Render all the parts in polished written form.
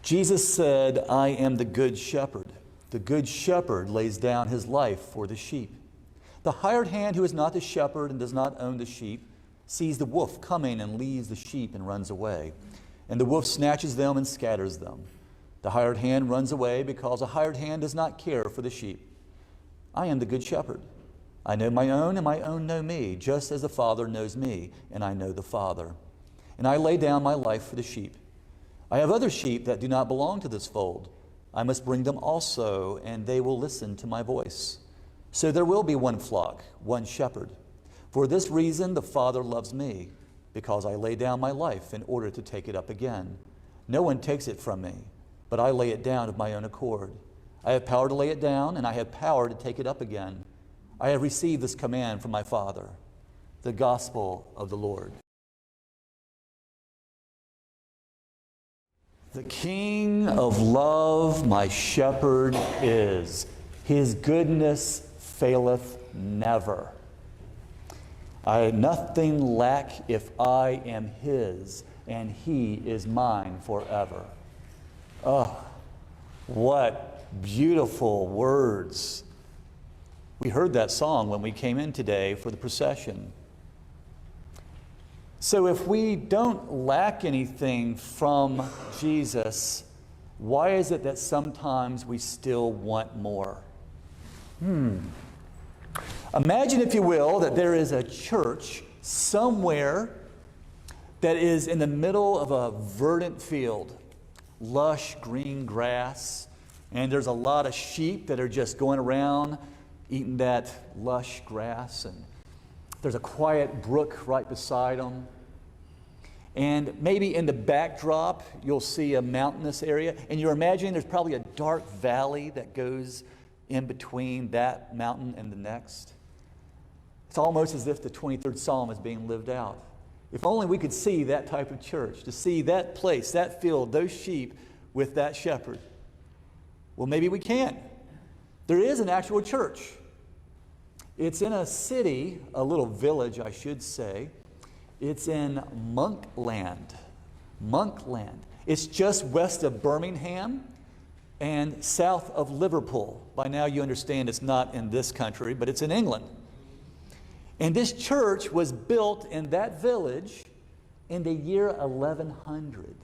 Jesus said, I am the good shepherd. The good shepherd lays down his life for the sheep. The hired hand who is not the shepherd and does not own the sheep sees the wolf coming and leaves the sheep and runs away. And the wolf snatches them and scatters them. The hired hand runs away because a hired hand does not care for the sheep. I am the good shepherd. I know my own, and my own know me, just as the Father knows me, and I know the Father. And I lay down my life for the sheep. I have other sheep that do not belong to this fold. I must bring them also, and they will listen to my voice. So there will be one flock, one shepherd. For this reason the Father loves me, because I lay down my life in order to take it up again. No one takes it from me, but I lay it down of my own accord. I have power to lay it down, and I have power to take it up again. I have received this command from my Father. The gospel of the Lord. The King of love, my shepherd is. His goodness faileth never. I nothing lack if I am his, and he is mine forever. Oh, what beautiful words. We heard that song when we came in today for the procession. So if we don't lack anything from Jesus, why is it that sometimes we still want more? Imagine, if you will, that there is a church somewhere that is in the middle of a verdant field, lush green grass, and there's a lot of sheep that are just going around eating that lush grass, and there's a quiet brook right beside them. And maybe in the backdrop, you'll see a mountainous area, and you're imagining there's probably a dark valley that goes in between that mountain and the next. It's almost as if the 23rd Psalm is being lived out. If only we could see that type of church, to see that place, that field, those sheep with that shepherd. Well, maybe we can. There is an actual church. It's in a city, a little village, I should say. It's in Monkland. Monkland. It's just west of Birmingham and south of Liverpool. By now you understand it's not in this country, but it's in England. And this church was built in that village in the year 1100,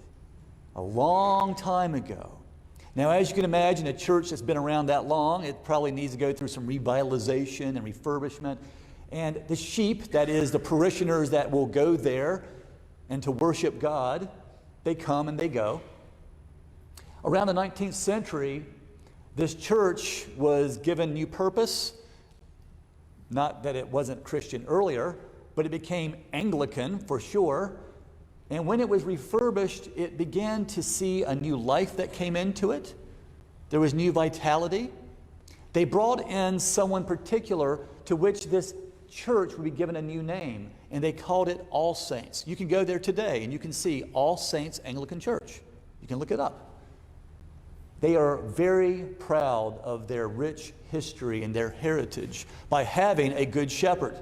a long time ago. Now, as you can imagine, a church that's been around that long, it probably needs to go through some revitalization and refurbishment. And the sheep, that is the parishioners that will go there and to worship God, they come and they go. Around the 19th century, this church was given new purpose. Not that it wasn't Christian earlier, but it became Anglican for sure. And when it was refurbished, it began to see a new life that came into it. There was new vitality. They brought in someone particular to which this church would be given a new name, and they called it All Saints. You can go there today and you can see All Saints Anglican Church. You can look it up. They are very proud of their rich history and their heritage by having a good shepherd.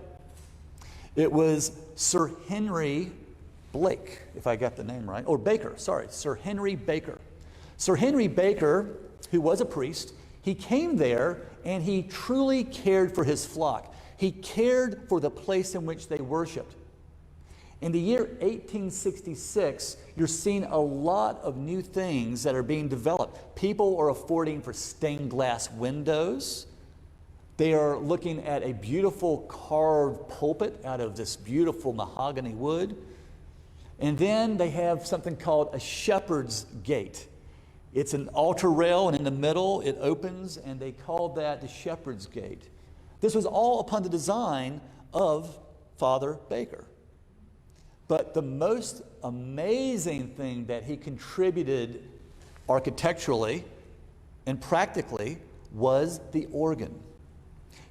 It was Sir Henry Blake, if I got the name right, or Baker, sorry, Sir Henry Baker. Sir Henry Baker, who was a priest, he came there and he truly cared for his flock. He cared for the place in which they worshiped. In the year 1866, you're seeing a lot of new things that are being developed. People are affording for stained glass windows. They are looking at a beautiful carved pulpit out of this beautiful mahogany wood. And then they have something called a shepherd's gate. It's an altar rail, and in the middle it opens, and they call that the shepherd's gate. This was all upon the design of Father Baker. But the most amazing thing that he contributed architecturally and practically was the organ.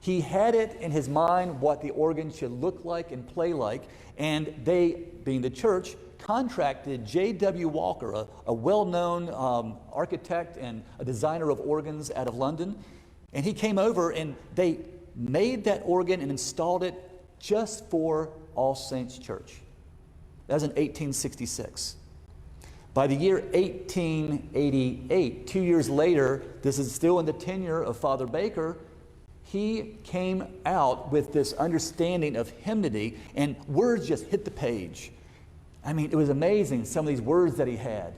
He had it in his mind what the organ should look like and play like, and they, being the church, contracted J.W. Walker, a well-known architect and a designer of organs out of London, and he came over and they made that organ and installed it just for All Saints Church. That was in 1866. By the year 1888, 2 years later, this is still in the tenure of Father Baker, he came out with this understanding of hymnody, and words just hit the page. I mean, it was amazing, some of these words that he had.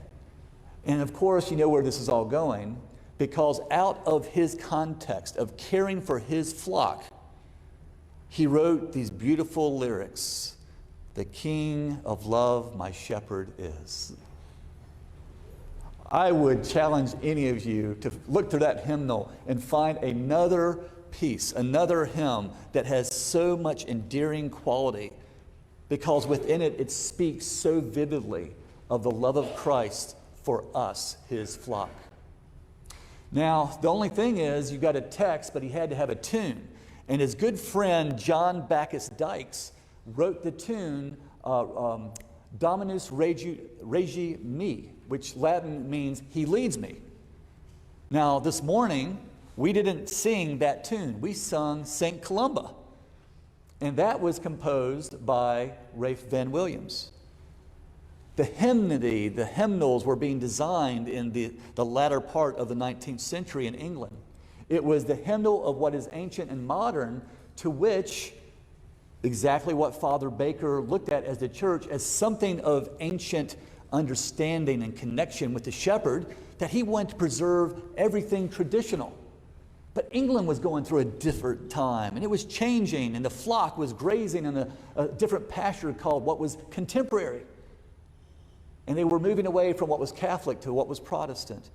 And of course, you know where this is all going, because out of his context of caring for his flock, he wrote these beautiful lyrics. The King of love, my shepherd is. I would challenge any of you to look through that hymnal and find another piece, another hymn that has so much endearing quality, because within it, it speaks so vividly of the love of Christ for us, his flock. Now, the only thing is, you got a text, but he had to have a tune. And his good friend, John Bacchus Dykes, wrote the tune, Dominus Regi Me, which Latin means, he leads me. Now, this morning, we didn't sing that tune. We sung St. Columba. And that was composed by Ralph Van Williams. The hymnody, the hymnals were being designed in the latter part of the 19th century in England. It was the hymnal of what is ancient and modern, to which exactly what Father Baker looked at as the church, as something of ancient understanding and connection with the shepherd, that he wanted to preserve everything traditional. But England was going through a different time, and it was changing, and the flock was grazing in a different pasture called what was contemporary. And they were moving away from what was Catholic to what was Protestant.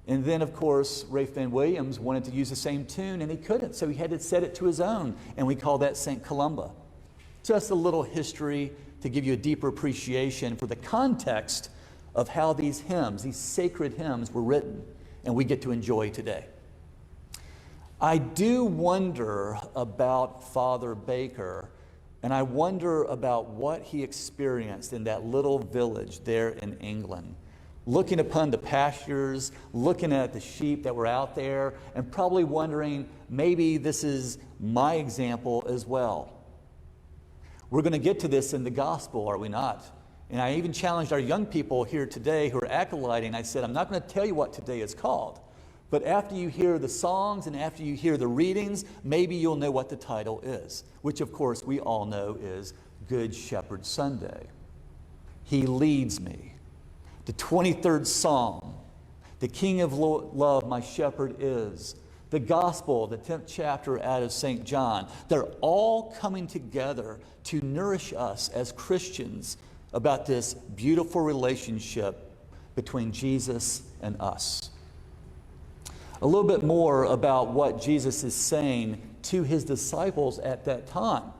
And then, of course, Ralph Van Williams wanted to use the same tune, and he couldn't, so he had to set it to his own, and we call that St. Columba. Just a little history to give you a deeper appreciation for the context of how these hymns, these sacred hymns, were written, and we get to enjoy today. I do wonder about Father Baker, and I wonder about what he experienced in that little village there in England, looking upon the pastures, looking at the sheep that were out there, and probably wondering, maybe this is my example as well. We're going to get to this in the gospel, are we not? And I even challenged our young people here today who are acolyting. I said, I'm not going to tell you what today is called, but after you hear the songs and after you hear the readings, maybe you'll know what the title is, which of course we all know is Good Shepherd Sunday. He leads me. The 23rd Psalm, the King of love, my shepherd is. The Gospel, the 10th chapter out of St. John. They're all coming together to nourish us as Christians about this beautiful relationship between Jesus and us. A little bit more about what Jesus is saying to his disciples at that time.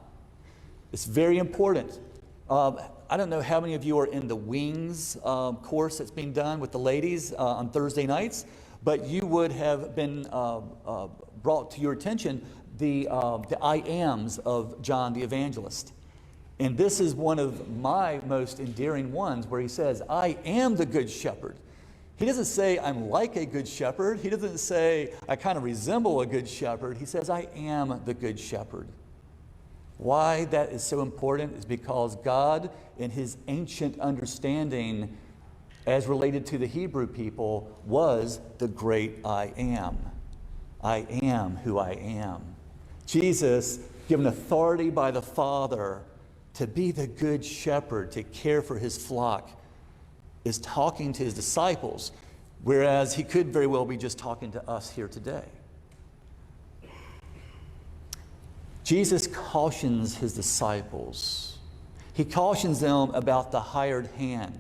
It's very important. I don't know how many of you are in the Wings course that's being done with the ladies on Thursday nights, but you would have been brought to your attention the I ams of John the Evangelist. And this is one of my most endearing ones, where he says, I am the good shepherd. He doesn't say, I'm like a good shepherd. He doesn't say, I kind of resemble a good shepherd. He says, I am the good shepherd. Why that is so important is because God, in his ancient understanding as related to the Hebrew people, was the great I am. I am who I am. Jesus, given authority by the Father to be the good shepherd, to care for his flock, is talking to his disciples, whereas he could very well be just talking to us here today. Jesus cautions his disciples. He cautions them about the hired hand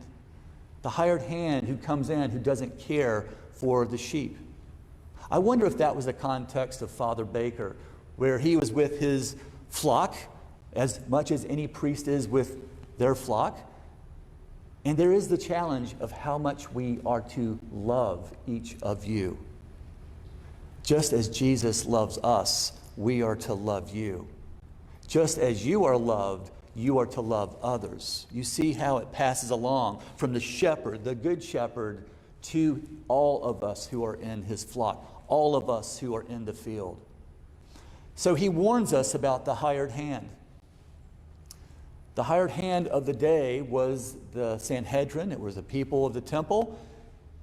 who comes in, who doesn't care for the sheep. I wonder if that was the context of Father Baker, where he was with his flock as much as any priest is with their flock. And there is the challenge of how much we are to love each of you. Just as Jesus loves us, we are to love you. Just as you are loved, you are to love others. You see how it passes along from the shepherd, the good shepherd, to all of us who are in his flock, all of us who are in the field. So he warns us about the hired hand. The hired hand of the day was the Sanhedrin. It was the people of the temple.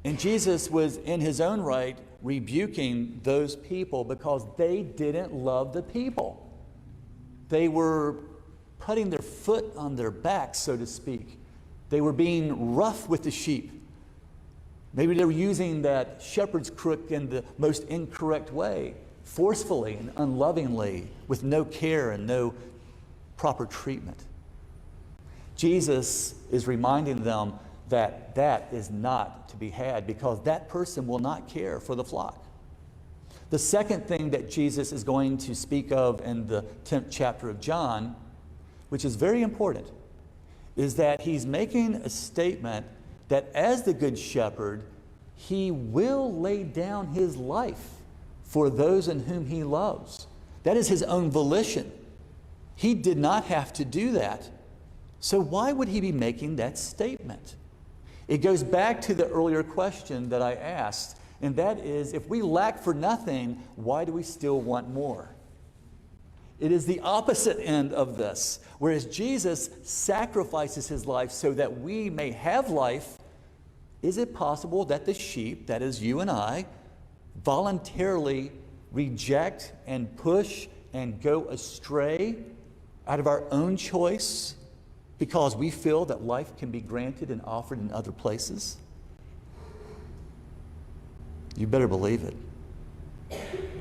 And Jesus was in his own right rebuking those people because they didn't love the people. They were putting their foot on their back, so to speak. They were being rough with the sheep. Maybe they were using that shepherd's crook in the most incorrect way, forcefully and unlovingly, with no care and no proper treatment. Jesus is reminding them that that is not to be had because that person will not care for the flock. The second thing that Jesus is going to speak of in the 10th chapter of John, which is very important, is that he's making a statement that as the Good Shepherd, he will lay down his life for those in whom he loves. That is his own volition. He did not have to do that. So why would he be making that statement? It goes back to the earlier question that I asked, and that is, if we lack for nothing, why do we still want more? It is the opposite end of this. Whereas Jesus sacrifices his life so that we may have life, is it possible that the sheep, that is you and I, voluntarily reject and push and go astray out of our own choice because we feel that life can be granted and offered in other places? You better believe it.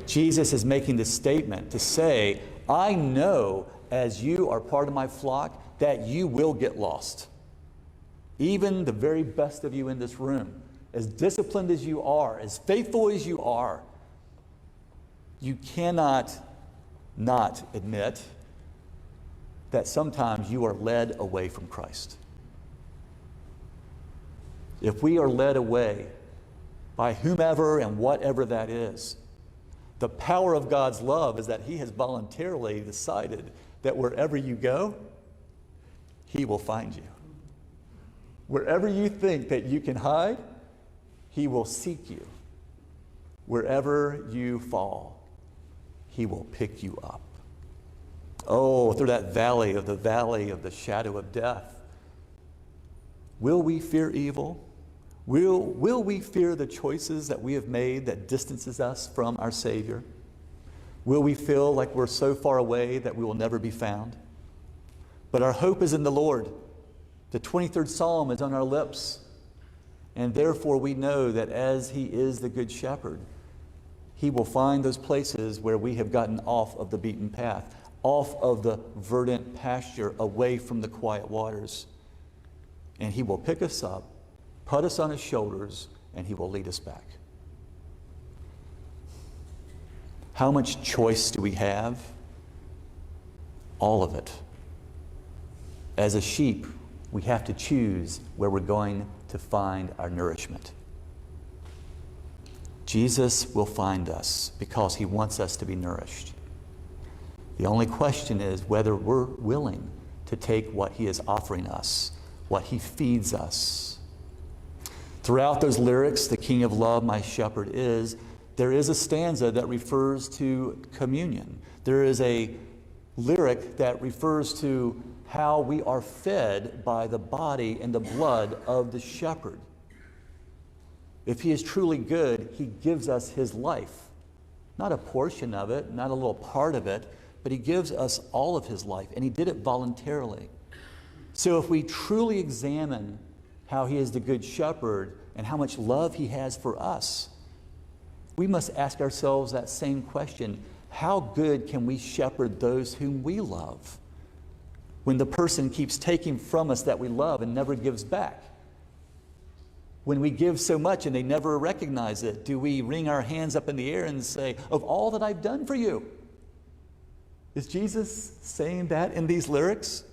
Jesus is making this statement to say, I know as you are part of my flock that you will get lost. Even the very best of you in this room, as disciplined as you are, as faithful as you are, you cannot not admit that sometimes you are led away from Christ. If we are led away by whomever and whatever that is, the power of God's love is that he has voluntarily decided that wherever you go, he will find you. Wherever you think that you can hide, he will seek you. Wherever you fall, he will pick you up. Oh, through that valley of the shadow of death, will we fear evil? Will we fear the choices that we have made that distances us from our Savior? Will we feel like we're so far away that we will never be found? But our hope is in the Lord. The 23rd Psalm is on our lips. And therefore we know that as he is the Good Shepherd, he will find those places where we have gotten off of the beaten path, off of the verdant pasture, away from the quiet waters. And he will pick us up, put us on his shoulders, and he will lead us back. How much choice do we have? All of it. As a sheep, we have to choose where we're going to find our nourishment. Jesus will find us because he wants us to be nourished. The only question is whether we're willing to take what he is offering us, what he feeds us. Throughout those lyrics, the King of Love, my shepherd is, there is a stanza that refers to communion. There is a lyric that refers to how we are fed by the body and the blood of the shepherd. If he is truly good, he gives us his life. Not a portion of it, not a little part of it, but he gives us all of his life, and he did it voluntarily. So if we truly examine how he is the good shepherd and how much love he has for us, we must ask ourselves that same question. How good can we shepherd those whom we love when the person keeps taking from us that we love and never gives back? When we give so much and they never recognize it, do we wring our hands up in the air and say, of all that I've done for you? Is Jesus saying that in these lyrics?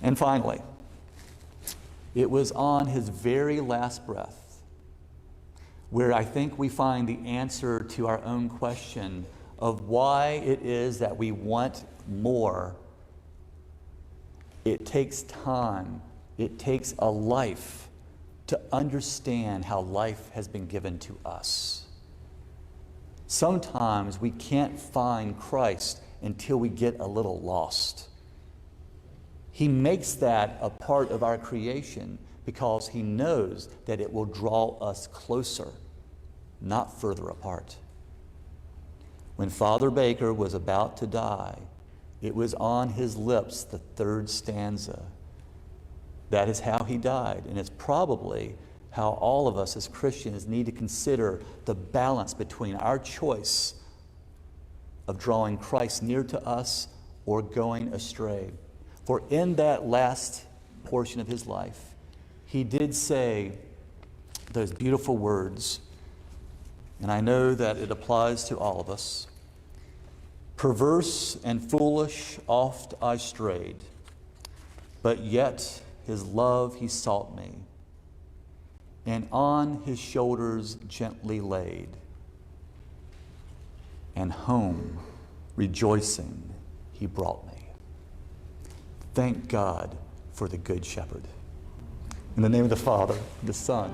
And finally, it was on his very last breath where I think we find the answer to our own question of why it is that we want more. It takes time. It takes a life to understand how life has been given to us. Sometimes we can't find Christ until we get a little lost. He makes that a part of our creation because he knows that it will draw us closer, not further apart. When Father Baker was about to die, it was on his lips, the third stanza. That is how he died, and it's probably how all of us as Christians need to consider the balance between our choice of drawing Christ near to us or going astray. For in that last portion of his life, he did say those beautiful words, and I know that it applies to all of us. Perverse and foolish oft I strayed, but yet his love he sought me, and on his shoulders gently laid, and home rejoicing he brought me. Thank God for the Good Shepherd. In the name of the Father, the Son,